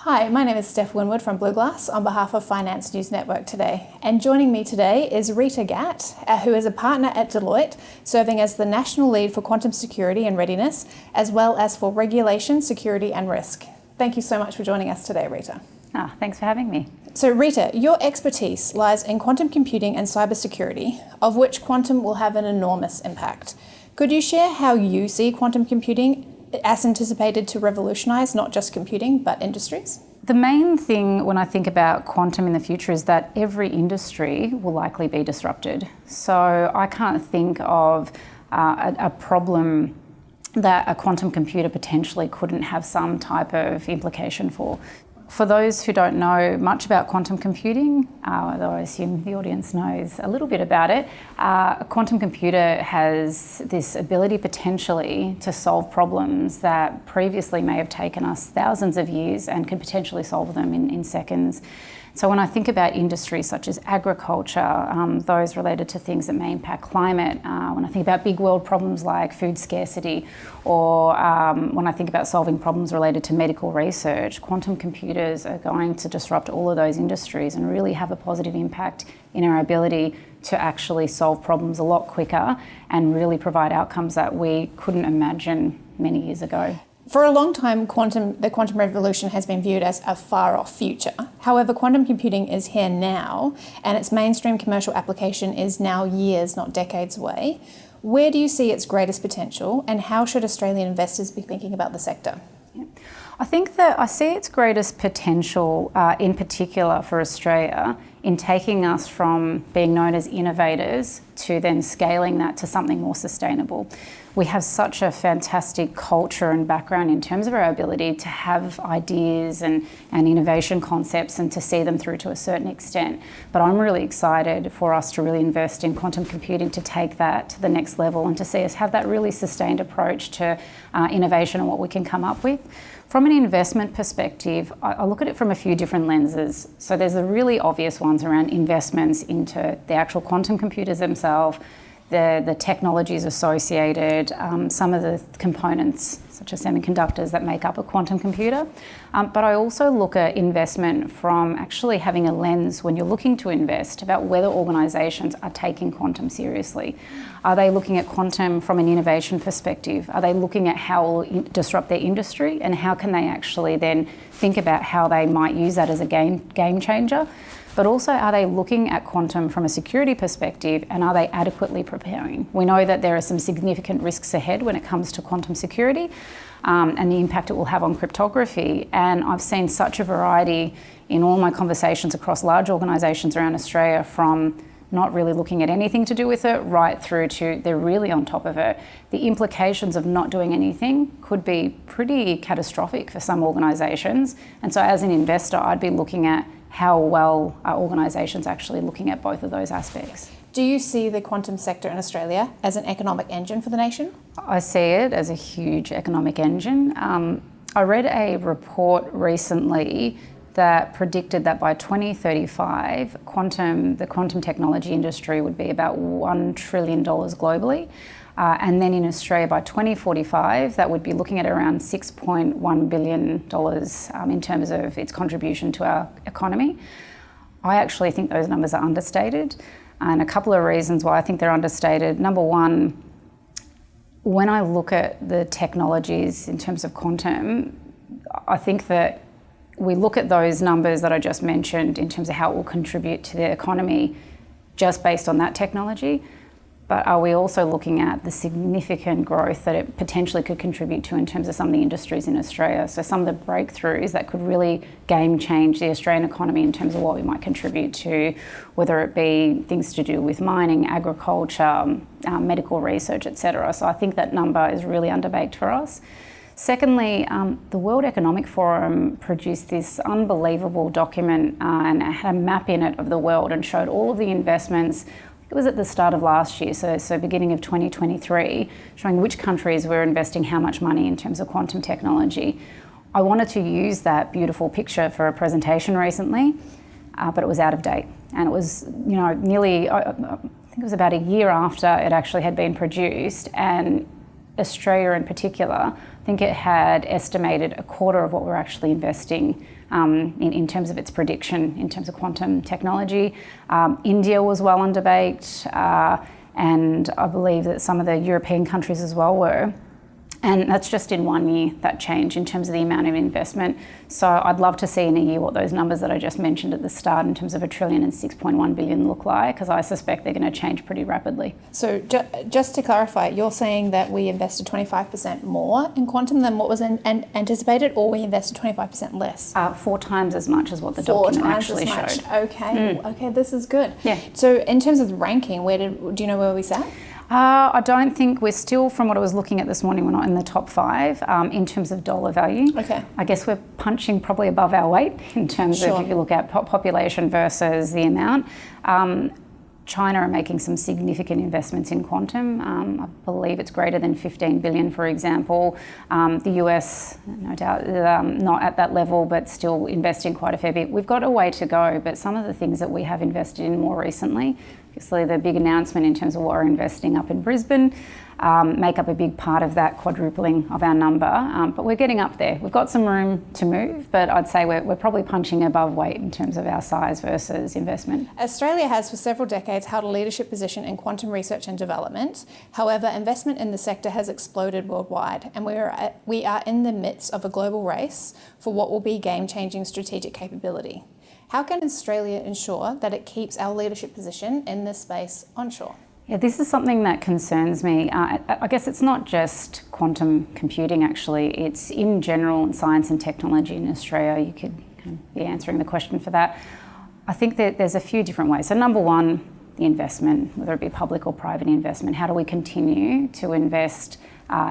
Hi, my name is Steph Winwood from Blue Glass on behalf of Finance News Network today. And joining me today is Rita Gatt, who is a partner at Deloitte, serving as the national lead for quantum security and readiness, as well as for regulation, security and risk. Thank you so much for joining us today, Rita. Thanks for having me. So Rita, your expertise lies in quantum computing and cybersecurity, of which quantum will have an enormous impact. Could you share how you see quantum computing as anticipated to revolutionise not just computing, but industries? The main thing when I think about quantum in the future is that every industry will likely be disrupted. So I can't think of a problem that a quantum computer potentially couldn't have some type of implication for. For those who don't know much about quantum computing, although I assume the audience knows a little bit about it, a quantum computer has this ability potentially to solve problems that previously may have taken us thousands of years and can potentially solve them in seconds. So when I think about industries such as agriculture, those related to things that may impact climate, when I think about big world problems like food scarcity, or when I think about solving problems related to medical research, quantum computers are going to disrupt all of those industries and really have a positive impact in our ability to actually solve problems a lot quicker and really provide outcomes that we couldn't imagine many years ago. For a long time, the quantum revolution has been viewed as a far-off future. However, quantum computing is here now, and its mainstream commercial application is now years, not decades away. Where do you see its greatest potential, and how should Australian investors be thinking about the sector? I think that I see its greatest potential in particular for Australia in taking us from being known as innovators to then scaling that to something more sustainable. We have such a fantastic culture and background in terms of our ability to have ideas and innovation concepts and to see them through to a certain extent. But I'm really excited for us to really invest in quantum computing to take that to the next level and to see us have that really sustained approach to innovation and what we can come up with. From an investment perspective, I look at it from a few different lenses. So there's the really obvious ones around investments into the actual quantum computers themselves, the technologies associated, some of the components such as semiconductors that make up a quantum computer. But I also look at investment from actually having a lens when you're looking to invest about whether organisations are taking quantum seriously. Are they looking at quantum from an innovation perspective? Are they looking at how it will disrupt their industry, and how can they actually then think about how they might use that as a game changer? But also, are they looking at quantum from a security perspective, and are they adequately preparing? We know that there are some significant risks ahead when it comes to quantum security and the impact it will have on cryptography. And I've seen such a variety in all my conversations across large organisations around Australia, from not really looking at anything to do with it right through to they're really on top of it. The implications of not doing anything could be pretty catastrophic for some organisations. And so as an investor, I'd be looking at how well are organisations actually looking at both of those aspects. Do you see the quantum sector in Australia as an economic engine for the nation? I see it as a huge economic engine. I read a report recently that predicted that by 2035, the quantum technology industry would be about $1 trillion globally. And then in Australia by 2045, that would be looking at around $6.1 billion in terms of its contribution to our economy. I actually think those numbers are understated, and a couple of reasons why I think they're understated. Number one, when I look at the technologies in terms of quantum, I think that we look at those numbers that I just mentioned in terms of how it will contribute to the economy just based on that technology. But are we also looking at the significant growth that it potentially could contribute to in terms of some of the industries in Australia? So some of the breakthroughs that could really game change the Australian economy in terms of what we might contribute to, whether it be things to do with mining, agriculture, medical research, etc. So I think that number is really underbaked for us. Secondly, the World Economic Forum produced this unbelievable document and it had a map in it of the world and showed all of the investments. It was at the start of last year, so beginning of 2023, showing which countries were investing how much money in terms of quantum technology. I wanted to use that beautiful picture for a presentation recently, but it was out of date. And it was, nearly, I think it was about a year after it actually had been produced, and Australia in particular, I think it had estimated a quarter of what we're actually investing in terms of its prediction, in terms of quantum technology. India was well on debate, and I believe that some of the European countries as well were. And that's just in 1 year, that change in terms of the amount of investment. So I'd love to see in a year what those numbers that I just mentioned at the start in terms of $1 trillion and 6.1 billion look like, because I suspect they're going to change pretty rapidly. So just to clarify, you're saying that we invested 25% more in quantum than what was anticipated, or we invested 25% less? 4 times as much as what the document actually showed. Okay, okay, this is good. Yeah. So in terms of ranking, do you know where we sat? I don't think we're still, from what I was looking at this morning, we're not in the top 5 in terms of dollar value. Okay. I guess we're punching probably above our weight in terms of if you look at population versus the amount. China are making some significant investments in quantum. I believe it's greater than 15 billion, for example. The US, no doubt, not at that level, but still investing quite a fair bit. We've got a way to go, but some of the things that we have invested in more recently, obviously the big announcement in terms of what we're investing up in Brisbane, make up a big part of that quadrupling of our number. But we're getting up there. We've got some room to move, but I'd say we're probably punching above weight in terms of our size versus investment. Australia has for several decades held a leadership position in quantum research and development. However, investment in the sector has exploded worldwide, and we are in the midst of a global race for what will be game-changing strategic capability. How can Australia ensure that it keeps our leadership position in this space onshore? Yeah, this is something that concerns me. I guess it's not just quantum computing, actually. It's in general in science and technology in Australia. You could kind of be answering the question for that. I think that there's a few different ways. So number one, the investment, whether it be public or private investment. How do we continue to invest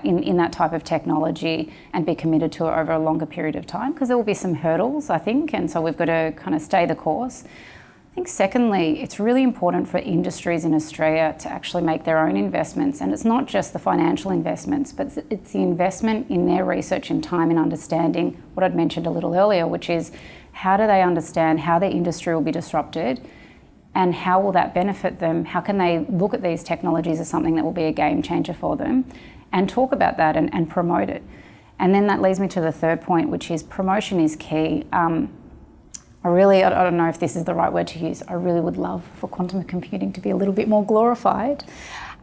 in that type of technology and be committed to it over a longer period of time? Because there will be some hurdles, I think, and so we've got to kind of stay the course. I think secondly, it's really important for industries in Australia to actually make their own investments, and it's not just the financial investments, but it's the investment in their research and time and understanding what I'd mentioned a little earlier, which is how do they understand how their industry will be disrupted and how will that benefit them? How can they look at these technologies as something that will be a game changer for them and talk about that and promote it? And then that leads me to the third point, which is promotion is key. I don't know if this is the right word to use. I really would love for quantum computing to be a little bit more glorified.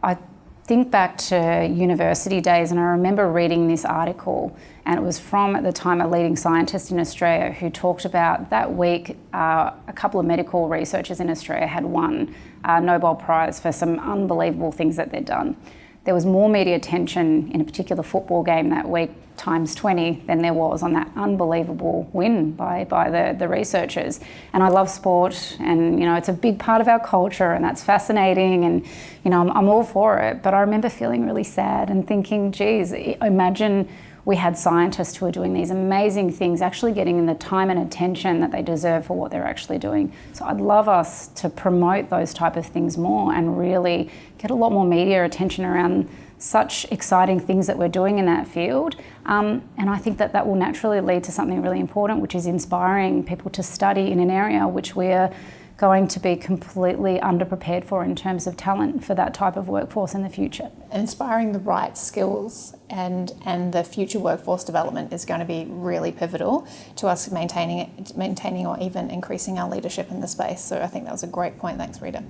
I think back to university days, and I remember reading this article, and it was from, at the time, a leading scientist in Australia who talked about that week a couple of medical researchers in Australia had won a Nobel Prize for some unbelievable things that they'd done. There was more media attention in a particular football game that week, times 20, than there was on that unbelievable win by the researchers. And I love sport, and it's a big part of our culture, and that's fascinating, and I'm all for it. But I remember feeling really sad and thinking, geez, imagine we had scientists who are doing these amazing things, actually getting the time and attention that they deserve for what they're actually doing. So I'd love us to promote those type of things more and really get a lot more media attention around such exciting things that we're doing in that field. And I think that will naturally lead to something really important, which is inspiring people to study in an area which we're going to be completely underprepared for in terms of talent for that type of workforce in the future. Inspiring the right skills and the future workforce development is going to be really pivotal to us maintaining or even increasing our leadership in the space. So I think that was a great point. Thanks, Rita.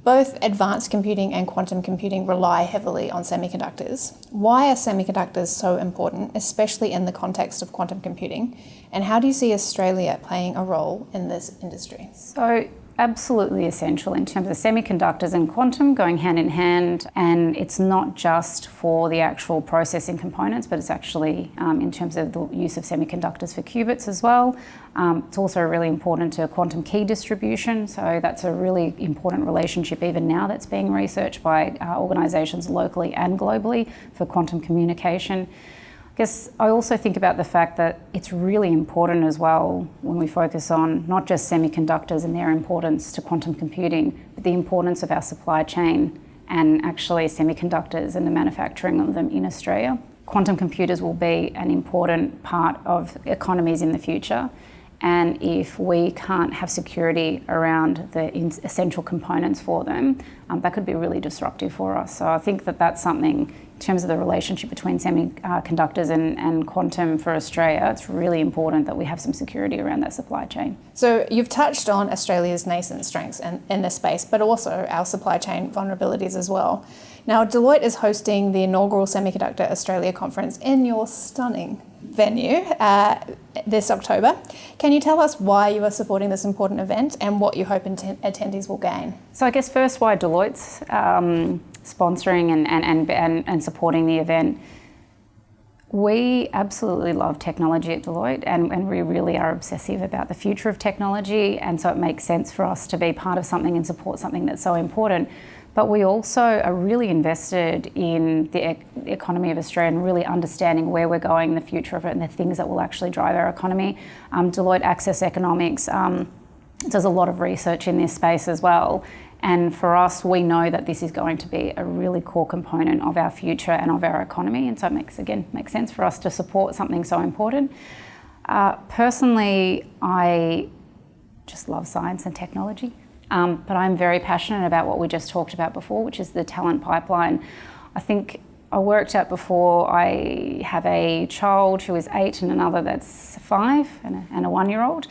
Both advanced computing and quantum computing rely heavily on semiconductors. Why are semiconductors so important, especially in the context of quantum computing? And how do you see Australia playing a role in this industry? So absolutely essential in terms of semiconductors and quantum going hand in hand, and it's not just for the actual processing components, but it's actually in terms of the use of semiconductors for qubits as well. It's also really important to quantum key distribution, so that's a really important relationship even now that's being researched by organisations locally and globally for quantum communication. I guess I also think about the fact that it's really important as well when we focus on not just semiconductors and their importance to quantum computing, but the importance of our supply chain and actually semiconductors and the manufacturing of them in Australia. Quantum computers will be an important part of economies in the future. And if we can't have security around the essential components for them, that could be really disruptive for us. So I think that that's something in terms of the relationship between semiconductors and quantum for Australia, it's really important that we have some security around that supply chain. So you've touched on Australia's nascent strengths in this space, but also our supply chain vulnerabilities as well. Now, Deloitte is hosting the inaugural Semiconductor Australia conference in your stunning venue this October. Can you tell us why you are supporting this important event and what you hope attendees will gain? So I guess first why Deloitte's sponsoring and supporting the event. We absolutely love technology at Deloitte and we really are obsessive about the future of technology, and so it makes sense for us to be part of something and support something that's so important. But we also are really invested in the economy of Australia and really understanding where we're going, the future of it, and the things that will actually drive our economy. Deloitte Access Economics does a lot of research in this space as well. And for us, we know that this is going to be a really core component of our future and of our economy. And so it makes sense for us to support something so important. Personally, I just love science and technology. But I'm very passionate about what we just talked about before, which is the talent pipeline. I think I worked out before, I have a child who is 8 and another that's 5 and a 1-year-old.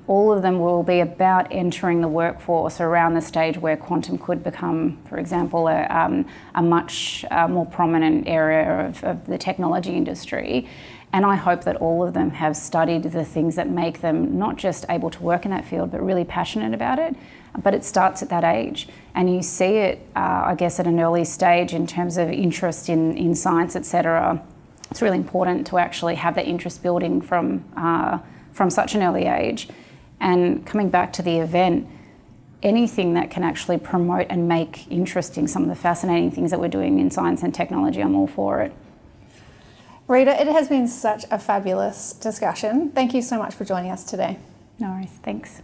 All of them will be about entering the workforce around the stage where quantum could become, for example, a much more prominent area of the technology industry. And I hope that all of them have studied the things that make them not just able to work in that field, but really passionate about it. But it starts at that age. And you see it, I guess, at an early stage in terms of interest in science, etc. It's really important to actually have that interest building from such an early age. And coming back to the event, anything that can actually promote and make interesting some of the fascinating things that we're doing in science and technology, I'm all for it. Rita, it has been such a fabulous discussion. Thank you so much for joining us today. No worries, thanks.